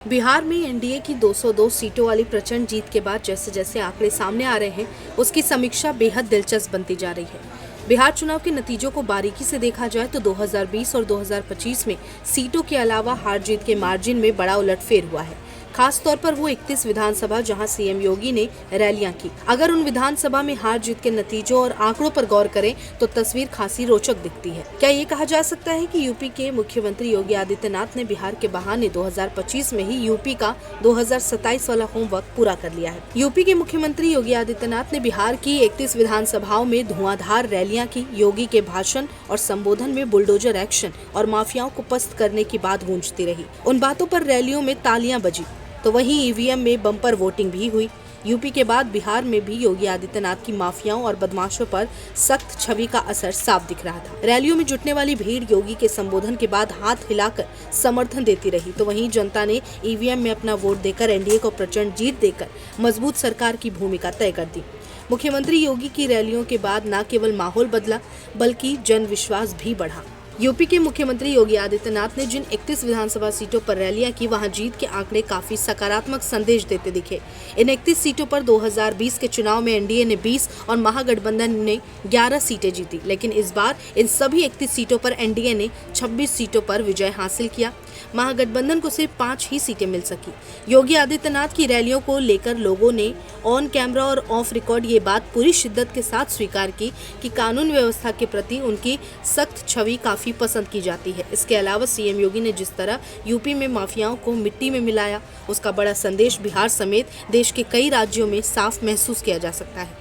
बिहार में एनडीए की 202 सीटों वाली प्रचंड जीत के बाद जैसे जैसे आंकड़े सामने आ रहे हैं, उसकी समीक्षा बेहद दिलचस्प बनती जा रही है। बिहार चुनाव के नतीजों को बारीकी से देखा जाए तो 2020 और 2025 में सीटों के अलावा हार जीत के मार्जिन में बड़ा उलटफेर हुआ है। खास तौर पर वो 31 विधानसभा जहां सीएम योगी ने रैलियां की। अगर उन विधानसभा में हार जीत के नतीजों और आंकड़ों पर गौर करें तो तस्वीर खासी रोचक दिखती है। क्या ये कहा जा सकता है कि यूपी के मुख्यमंत्री योगी आदित्यनाथ ने बिहार के बहाने 2025 में ही यूपी का 2027 वाला होमवर्क पूरा कर लिया है। यूपी के मुख्यमंत्री योगी आदित्यनाथ ने बिहार की 31 विधानसभाओं में धुआंधार रैलियां की। योगी के भाषण और संबोधन में बुलडोजर एक्शन और माफियाओं को पस्त करने की बात गूंजती रही। उन बातों पर रैलियों में तालियां बजी तो वहीं ईवीएम में बम्पर वोटिंग भी हुई। यूपी के बाद बिहार में भी योगी आदित्यनाथ की माफियाओं और बदमाशों पर सख्त छवि का असर साफ दिख रहा था। रैलियों में जुटने वाली भीड़ योगी के संबोधन के बाद हाथ हिलाकर समर्थन देती रही तो वहीं जनता ने ईवीएम में अपना वोट देकर एनडीए को प्रचंड जीत देकर मजबूत सरकार की भूमिका तय कर दी। मुख्यमंत्री योगी की रैलियों के बाद न केवल माहौल बदला बल्कि जन विश्वास भी बढ़ा। यूपी के मुख्यमंत्री योगी आदित्यनाथ ने जिन 31 विधानसभा सीटों पर रैलियां की, वहां जीत के आंकड़े काफी सकारात्मक संदेश देते दिखे। इन 31 सीटों पर 2020 के चुनाव में एनडीए ने 20 और महागठबंधन ने 11 सीटें जीती, लेकिन इस बार इन सभी 31 सीटों पर एनडीए ने 26 सीटों पर विजय हासिल किया। महागठबंधन को सिर्फ 5 ही सीटें मिल सकी। योगी आदित्यनाथ की रैलियों को लेकर लोगों ने ऑन कैमरा और ऑफ रिकॉर्ड ये बात पूरी शिद्दत के साथ स्वीकार की कि कानून व्यवस्था के प्रति उनकी सख्त छवि काफी पसंद की जाती है। इसके अलावा सीएम योगी ने जिस तरह यूपी में माफियाओं को मिट्टी में मिलाया, उसका बड़ा संदेश बिहार समेत देश के कई राज्यों में साफ महसूस किया जा सकता है।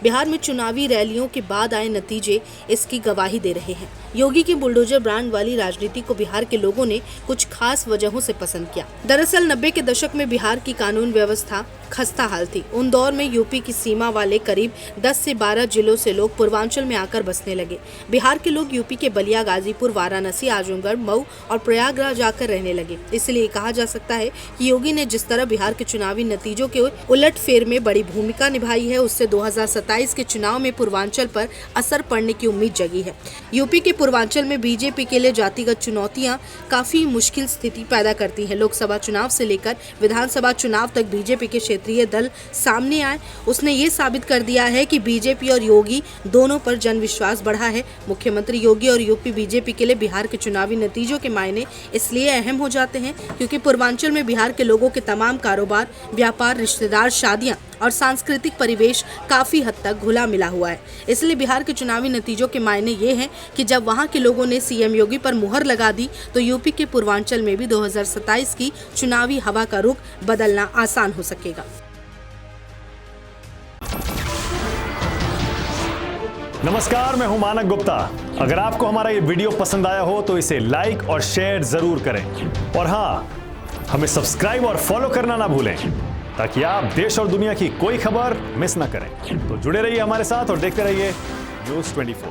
बिहार में चुनावी रैलियों के बाद आए नतीजे इसकी गवाही दे रहे हैं। योगी की बुलडोजर ब्रांड वाली राजनीति को बिहार के लोगों ने कुछ खास वजहों से पसंद किया। दरअसल 90 के दशक में बिहार की कानून व्यवस्था खस्ता हाल थी। उन दौर में यूपी की सीमा वाले करीब 10 से 12 जिलों से लोग पूर्वांचल में आकर बसने लगे। बिहार के लोग यूपी के बलिया, गाजीपुर, वाराणसी, आजमगढ़, मऊ और प्रयागराज आकर रहने लगे। इसलिए कहा जा सकता है कि योगी ने जिस तरह बिहार के चुनावी नतीजों के उलटफेर में बड़ी भूमिका निभाई है, उससे 2027 के चुनाव में पूर्वांचल पर असर पड़ने की उम्मीद जगी है। यूपी के पूर्वांचल में बीजेपी के लिए जातिगत चुनौतियां काफी मुश्किल स्थिति पैदा करती हैं। लोकसभा चुनाव से लेकर विधानसभा चुनाव तक बीजेपी के क्षेत्रीय दल सामने आए, उसने ये साबित कर दिया है कि बीजेपी और योगी दोनों पर जन विश्वास बढ़ा है। मुख्यमंत्री योगी और यूपी बीजेपी के लिए बिहार के चुनावी नतीजों के मायने इसलिए अहम हो जाते हैं क्योंकि पूर्वांचल में बिहार के लोगों के तमाम कारोबार, व्यापार, रिश्तेदार, शादियां और सांस्कृतिक परिवेश काफी हद तक घुला मिला हुआ है। इसलिए बिहार के चुनावी नतीजों के मायने ये हैं कि जब वहां के लोगों ने सीएम योगी पर मुहर लगा दी तो यूपी के पूर्वांचल में भी 2027 की चुनावी हवा का रुख बदलना आसान हो सकेगा। नमस्कार, मैं हूं मानक गुप्ता। अगर आपको हमारा ये वीडियो पसंद आया हो तो इसे लाइक और शेयर जरूर करें और हाँ, हमें सब्सक्राइब और फॉलो करना ना भूलें ताकि आप देश और दुनिया की कोई खबर मिस ना करें। तो जुड़े रहिए हमारे साथ और देखते रहिए News 24।